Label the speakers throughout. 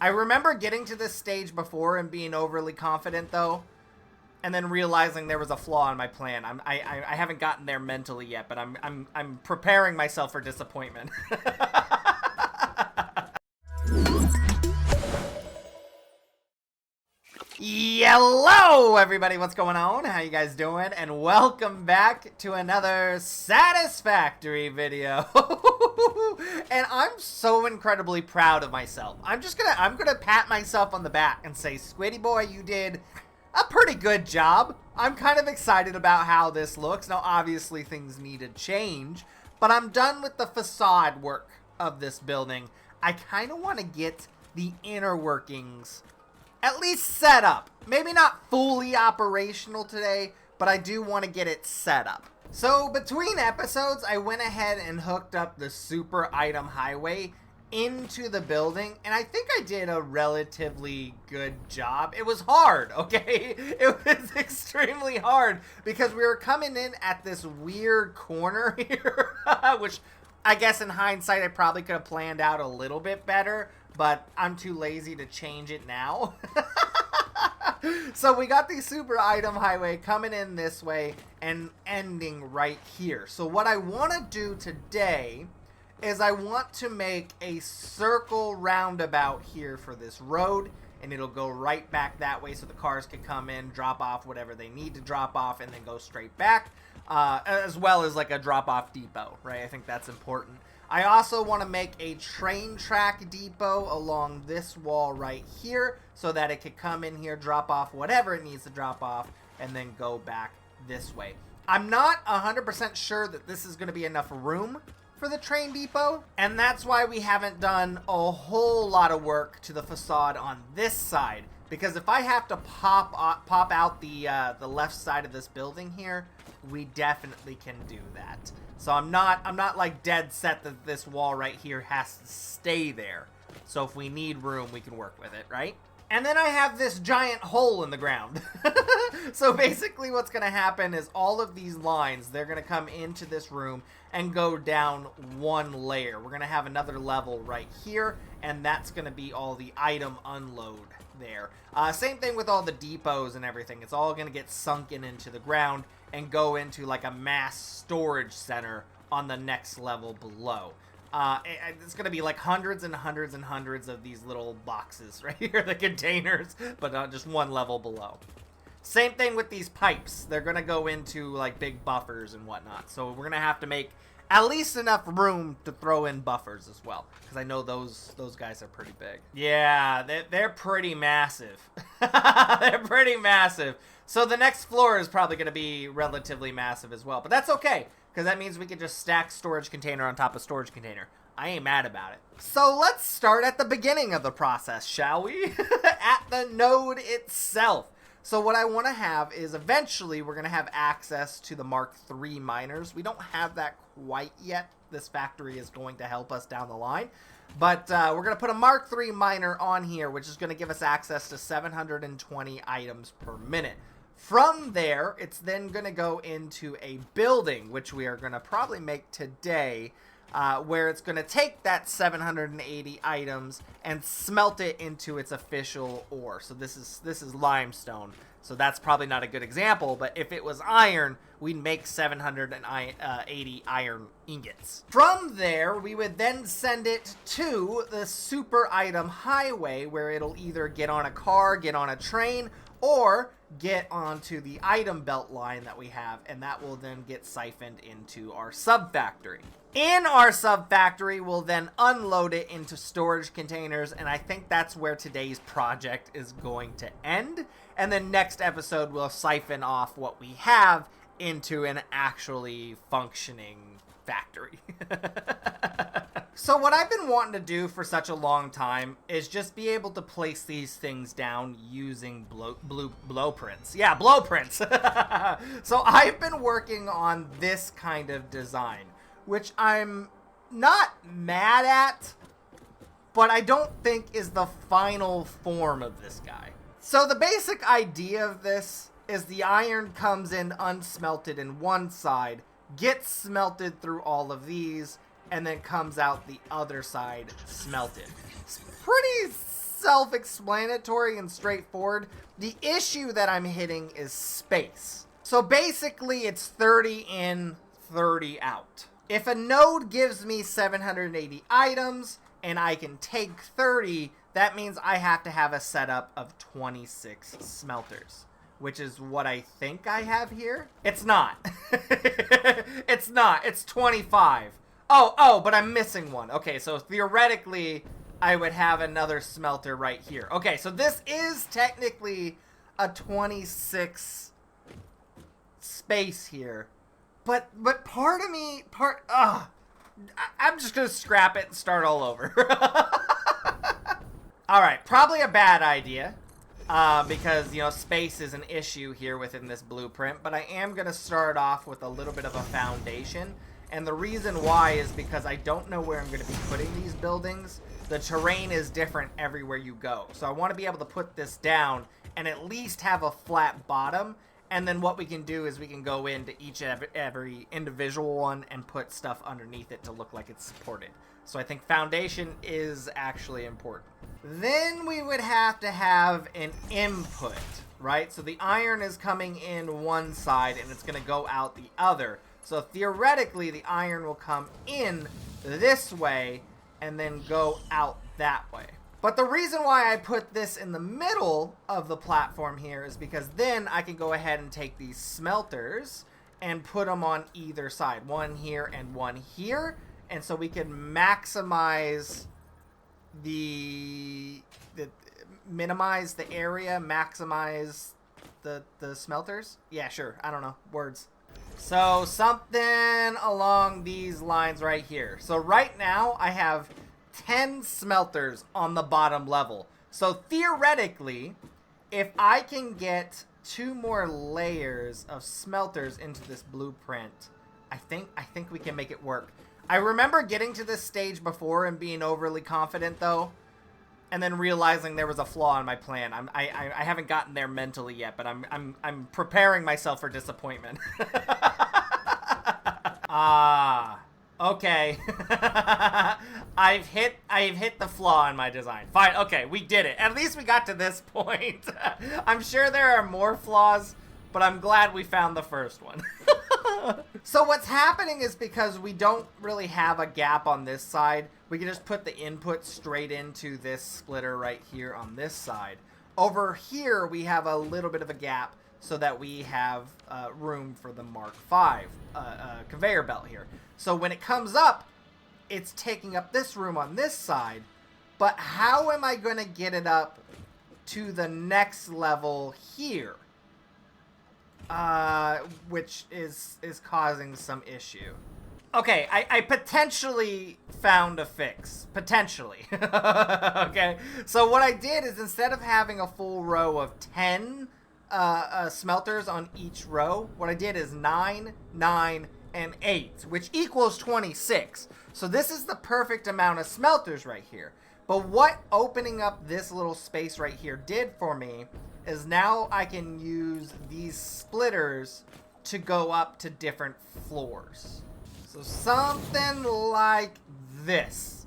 Speaker 1: I remember getting to this stage before and being overly confident, though, and then realizing there was a flaw in my plan. I haven't gotten there mentally yet, but I'm preparing myself for disappointment. Hello, everybody. What's going on? How you guys doing? And welcome back to another Satisfactory video. And I'm so incredibly proud of myself. I'm gonna pat myself on the back and say, Squiddy boy, you did a pretty good job. I'm kind of excited about how this looks. Now, obviously, things need to change, but I'm done with the facade work of this building. I kind of want to get the inner workings at least set up. Maybe not fully operational today, but I do want to get it set up. So between episodes, I went ahead and hooked up the super item highway into the building, and I think I did a relatively good job. It was hard, okay? It was extremely hard because we were coming in at this weird corner here, which I guess in hindsight I probably could have planned out a little bit better, but I'm too lazy to change it now. So we got the super item highway coming in this way and ending right here. So what I want to do today is I want to make a circle roundabout here for this road, and it'll go right back that way so the cars can come in, drop off whatever they need to drop off, and then go straight back, as well as like a drop-off depot, right? I think that's important. I also want to make a train track depot along this wall right here so that it could come in here, drop off whatever it needs to drop off, and then go back this way. I'm not 100% sure that this is going to be enough room for the train depot, and that's why we haven't done a whole lot of work to the facade on this side, because if I have to pop out the left side of this building here, we definitely can do that. So I'm not like dead set that this wall right here has to stay there. So if we need room, we can work with it, right? And then I have this giant hole in the ground. So basically what's going to happen is all of these lines, they're going to come into this room and go down one layer. We're going to have another level right here, and that's going to be all the item unload there. Same thing with all the depots and everything. It's all going to get sunken into the ground and go into like a mass storage center on the next level below. It's going to be like hundreds and hundreds and hundreds of these little boxes right here, the containers, but just one level below. Same thing with these pipes. They're going to go into like big buffers and whatnot. So we're going to have to make at least enough room to throw in buffers as well, because I know those guys are pretty big. Yeah, they're pretty massive. They're pretty massive. So the next floor is probably going to be relatively massive as well, but that's okay, because that means we can just stack storage container on top of storage container. I ain't mad about it. So let's start at the beginning of the process, shall we? At the node itself. So what I want to have is eventually we're going to have access to the Mark III miners. We don't have that quite yet. This factory is going to help us down the line. But we're going to put a Mark III miner on here, which is going to give us access to 720 items per minute. From there, it's then going to go into a building, which we are going to probably make today, where it's going to take that 780 items and smelt it into its official ore. So this is limestone. So that's probably not a good example, but if it was iron, we'd make 780 iron ingots. From there, we would then send it to the super item highway, where it'll either get on a car, get on a train, or get onto the item belt line that we have, and that will then get siphoned into our subfactory. In our subfactory, we'll then unload it into storage containers, and I think that's where today's project is going to end. And then next episode, we'll siphon off what we have into an actually functioning factory. So what I've been wanting to do for such a long time is just be able to place these things down using blueprints. Yeah, blueprints. So I've been working on this kind of design, which I'm not mad at, but I don't think is the final form of this guy. So the basic idea of this is the iron comes in unsmelted in one side, gets smelted through all of these, and then comes out the other side smelted. It's pretty self-explanatory and straightforward. The issue that I'm hitting is space. So basically it's 30 in, 30 out. If a node gives me 780 items and I can take 30, that means I have to have a setup of 26 smelters, which is what I think I have here. It's not. It's not. It's 25. Oh, but I'm missing one. Okay, so theoretically, I would have another smelter right here. Okay, so this is technically a 26 space here. But part of me, I'm just gonna scrap it and start all over. All right, probably a bad idea. Because, you know, space is an issue here within this blueprint, but I am going to start off with a little bit of a foundation, and the reason why is because I don't know where I'm going to be putting these buildings. The terrain is different everywhere you go, so I want to be able to put this down and at least have a flat bottom, and then what we can do is we can go into each every individual one and put stuff underneath it to look like it's supported. So I think foundation is actually important. Then we would have to have an input, right? So the iron is coming in one side and it's going to go out the other. So theoretically, the iron will come in this way and then go out that way. But the reason why I put this in the middle of the platform here is because then I can go ahead and take these smelters and put them on either side. One here and one here. And so we can maximize minimize the area, maximize the smelters. Yeah, sure. I don't know. Words. So something along these lines right here. So right now I have 10 smelters on the bottom level. So theoretically, if I can get 2 more layers of smelters into this blueprint, I think we can make it work. I remember getting to this stage before and being overly confident, though, and then realizing there was a flaw in my plan. I haven't gotten there mentally yet, but I'm preparing myself for disappointment. Okay. I've hit the flaw in my design. Fine. Okay, we did it. At least we got to this point. I'm sure there are more flaws, but I'm glad we found the first one. So what's happening is because we don't really have a gap on this side, we can just put the input straight into this splitter right here on this side. Over here, we have a little bit of a gap so that we have room for the Mark V conveyor belt here. So when it comes up, it's taking up this room on this side, but how am I going to get it up to the next level here? Which is causing some issue. Okay, I potentially found a fix. Potentially. Okay, so what I did is instead of having a full row of 10 smelters on each row, what I did is 9, 9, and 8, which equals 26. So this is the perfect amount of smelters right here. But what opening up this little space right here did for me is now I can use these splitters to go up to different floors. So something like this.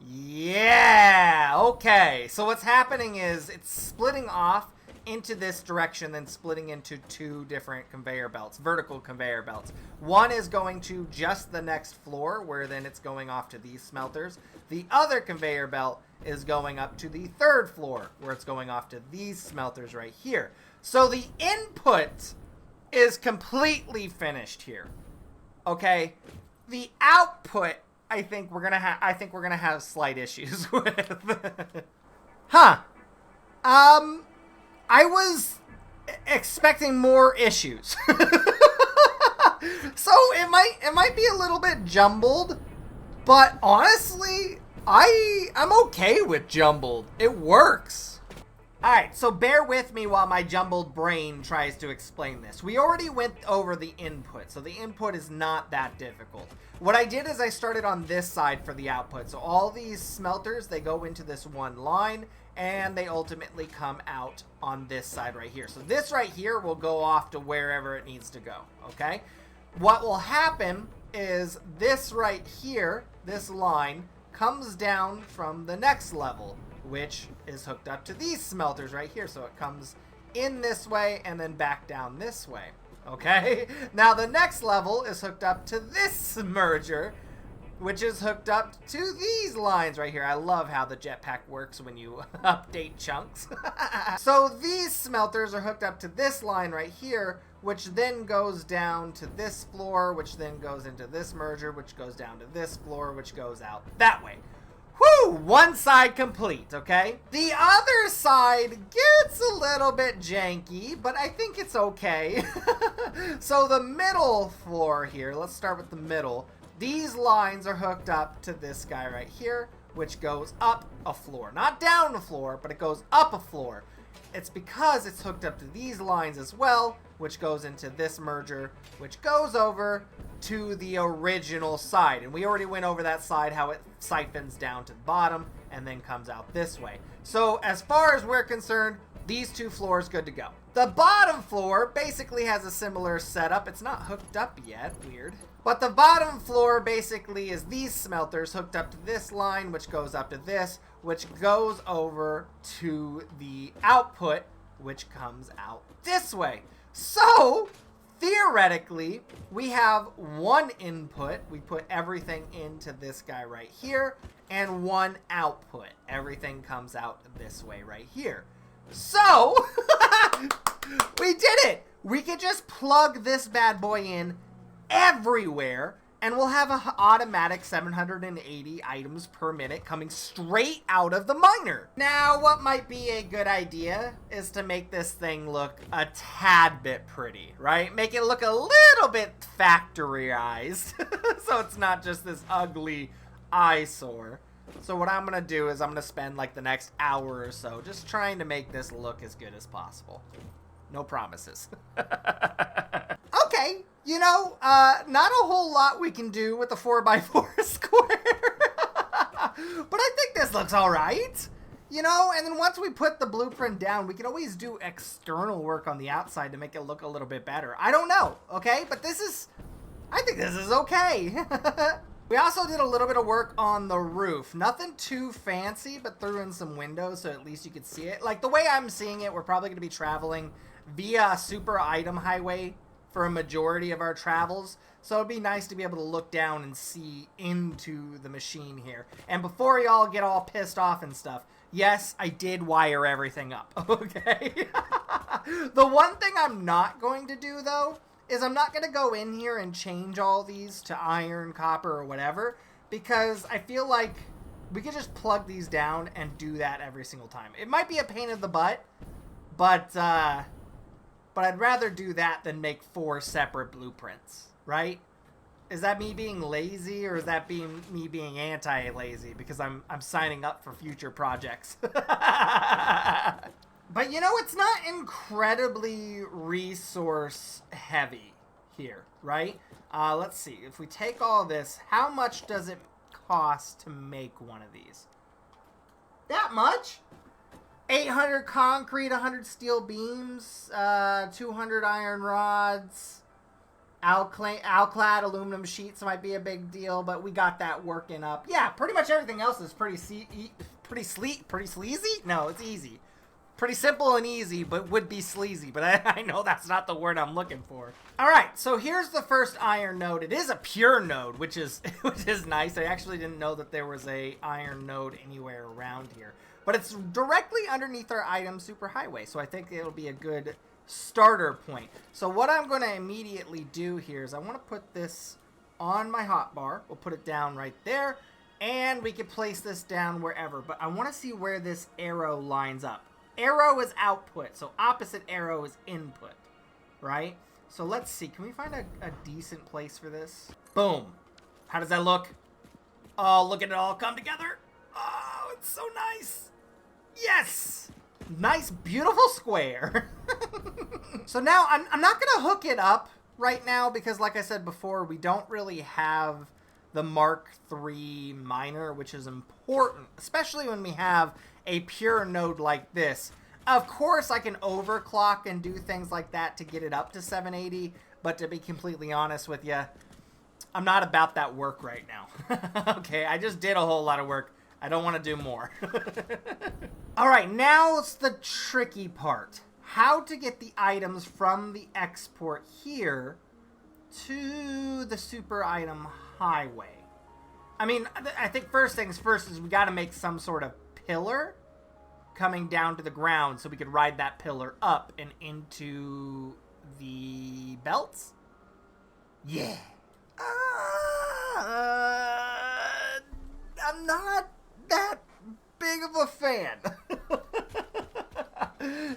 Speaker 1: Yeah, okay. So what's happening is it's splitting off into this direction, then splitting into 2 different conveyor belts, vertical conveyor belts. One is going to just the next floor, where then it's going off to these smelters. The other conveyor belt is going up to the 3rd floor, where it's going off to these smelters right here. So the input is completely finished here. Okay, the output, I think we're gonna have slight issues with. Huh. I was expecting more issues. So it might be a little bit jumbled, but honestly, I'm okay with jumbled. It works. Alright, so bear with me while my jumbled brain tries to explain this. We already went over the input, so the input is not that difficult. What I did is I started on this side for the output. So all these smelters, they go into this one line, and they ultimately come out on this side right here. So this right here will go off to wherever it needs to go, okay? What will happen is this right here, this line, comes down from the next level, which is hooked up to these smelters right here. So it comes in this way and then back down this way. Okay, now the next level is hooked up to this merger, which is hooked up to these lines right here. I love how the jetpack works when you update chunks. So these smelters are hooked up to this line right here, which then goes down to this floor, which then goes into this merger, which goes down to this floor, which goes out that way. Whew! One side complete, okay? The other side gets a little bit janky, but I think it's okay. So the middle floor here, let's start with the middle. These lines are hooked up to this guy right here, which goes up a floor. Not down a floor, but it goes up a floor. It's because it's hooked up to these lines as well, which goes into this merger, which goes over to the original side. And we already went over that side, how it siphons down to the bottom and then comes out this way. So as far as we're concerned, these two floors good to go. The bottom floor basically has a similar setup. It's not hooked up yet, weird. But the bottom floor basically is these smelters hooked up to this line, which goes up to this, which goes over to the output, which comes out this way. So, theoretically, we have one input. We put everything into this guy right here, and one output. Everything comes out this way right here. So, we did it! We could just plug this bad boy in everywhere, and we'll have an automatic 780 items per minute coming straight out of the miner. Now, what might be a good idea is to make this thing look a tad bit pretty, right? Make it look a little bit factoryized, so it's not just this ugly eyesore. So what I'm gonna do is I'm gonna spend like the next hour or so just trying to make this look as good as possible. No promises. Okay, you know, not a whole lot we can do with a 4x4 square. But I think this looks all right. You know, and then once we put the blueprint down, we can always do external work on the outside to make it look a little bit better. I don't know, okay? But I think this is okay. We also did a little bit of work on the roof. Nothing too fancy, but threw in some windows so at least you could see it. Like, the way I'm seeing it, we're probably going to be traveling via a super item highway for a majority of our travels. So it'd be nice to be able to look down and see into the machine here. And before y'all get all pissed off and stuff, yes, I did wire everything up, okay? The one thing I'm not going to do, though, is I'm not going to go in here and change all these to iron, copper, or whatever, because I feel like we could just plug these down and do that every single time. It might be a pain in the butt, but I'd rather do that than make 4 separate blueprints, right? Is that me being lazy, or is that me being anti-lazy because I'm signing up for future projects? But, you know, it's not incredibly resource heavy here, right? Let's see. If we take all this, how much does it cost to make one of these? That much? 800 concrete, 100 steel beams, 200 iron rods, alclad aluminum sheets might be a big deal, but we got that working up. Yeah, pretty much everything else is pretty sleazy? No, it's easy. Pretty simple and easy, but would be sleazy. But I know that's not the word I'm looking for. All right, so here's the first iron node. It is a pure node, which is nice. I actually didn't know that there was a iron node anywhere around here. But it's directly underneath our item superhighway, so I think it'll be a good starter point. So what I'm going to immediately do here is I want to put this on my hotbar. We'll put it down right there, and we can place this down wherever. But I want to see where this arrow lines up. Arrow is output, so opposite arrow is input, right? So let's see. Can we find a decent place for this? Boom. How does that look? Oh, look at it all come together. Oh, it's so nice. Yes. Nice, beautiful square. So now I'm not going to hook it up right now because, like I said before, we don't really have the Mark III miner, which is important, especially when we have a pure node like this. Of course, I can overclock and do things like that to get it up to 780, but to be completely honest with you, I'm not about that work right now. Okay, I just did a whole lot of work. I don't want to do more. Alright, now it's the tricky part. How to get the items from the export here to the super item highway. I mean, I think first things first is we got to make some sort of pillar coming down to the ground so we could ride that pillar up and into the belts. Yeah. I'm not that big of a fan.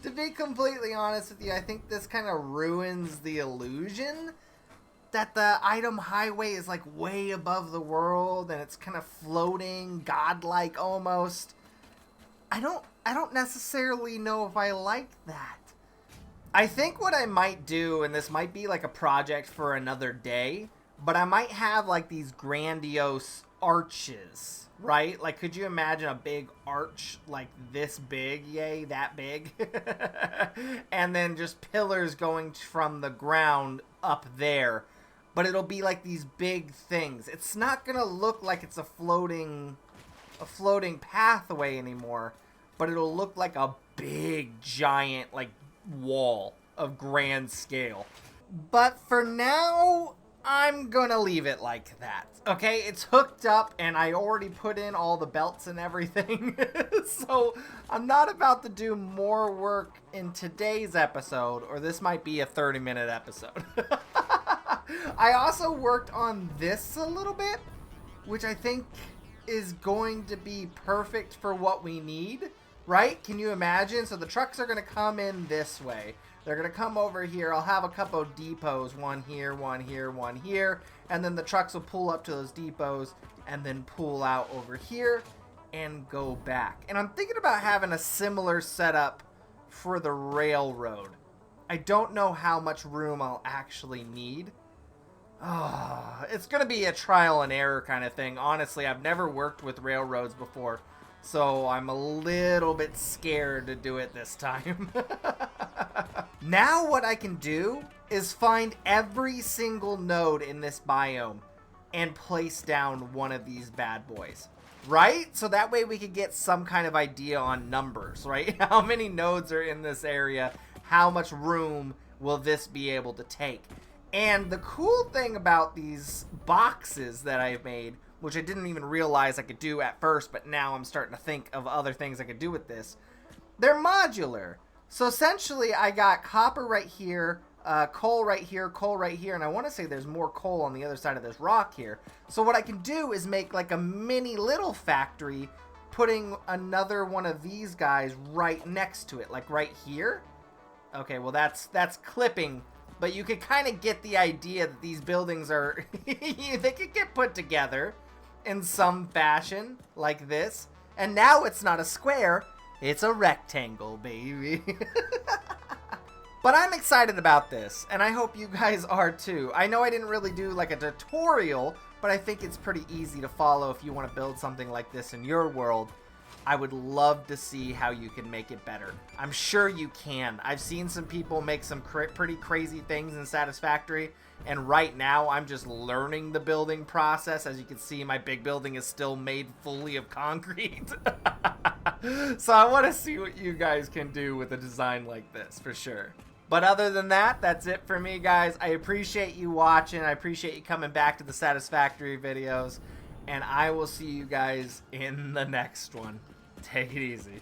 Speaker 1: To be completely honest with you, I think this kind of ruins the illusion that the item highway is like way above the world and it's kind of floating, godlike almost. I don't necessarily know if I like that. I think what I might do, and this might be like a project for another day, but I might have like these grandiose arches, right? Like, could you imagine a big arch like this big, yay, that big? And then just pillars going from the ground up there. But it'll be like these big things. It's not gonna look like it's a floating pathway anymore, but it'll look like a big, giant, like, wall of grand scale. But for now, I'm gonna leave it like that. Okay, it's hooked up and I already put in all the belts and everything. So I'm not about to do more work in today's episode, or this might be a 30-minute episode. I also worked on this a little bit, which I think is going to be perfect for what we need, right? Can you imagine? So the trucks are going to come in this way. They're going to come over here. I'll have a couple of depots, one here, one here, one here, and then the trucks will pull up to those depots and then pull out over here and go back. And I'm thinking about having a similar setup for the railroad. I don't know how much room I'll actually need. Oh, it's going to be a trial and error kind of thing. Honestly, I've never worked with railroads before, so I'm a little bit scared to do it this time. Now what I can do is find every single node in this biome and place down one of these bad boys, right? So that way we could get some kind of idea on numbers, right? How many nodes are in this area? How much room will this be able to take? And the cool thing about these boxes that I've made, which I didn't even realize I could do at first, but now I'm starting to think of other things I could do with this, they're modular. So essentially I got copper right here, coal right here, and I want to say there's more coal on the other side of this rock here. So what I can do is make like a mini little factory, putting another one of these guys right next to it, like right here. Okay, well that's clipping. But you can kind of get the idea that these buildings are, they could get put together in some fashion like this. And now it's not a square, it's a rectangle, baby. But I'm excited about this, and I hope you guys are too. I know I didn't really do like a tutorial, but I think it's pretty easy to follow if you want to build something like this in your world. I would love to see how you can make it better. I'm sure you can. I've seen some people make some pretty crazy things in Satisfactory, and right now I'm just learning the building process. As you can see, my big building is still made fully of concrete. So I want to see what you guys can do with a design like this, for sure. But other than that, that's it for me, guys. I appreciate you watching. I appreciate you coming back to the Satisfactory videos. And I will see you guys in the next one. Take it easy.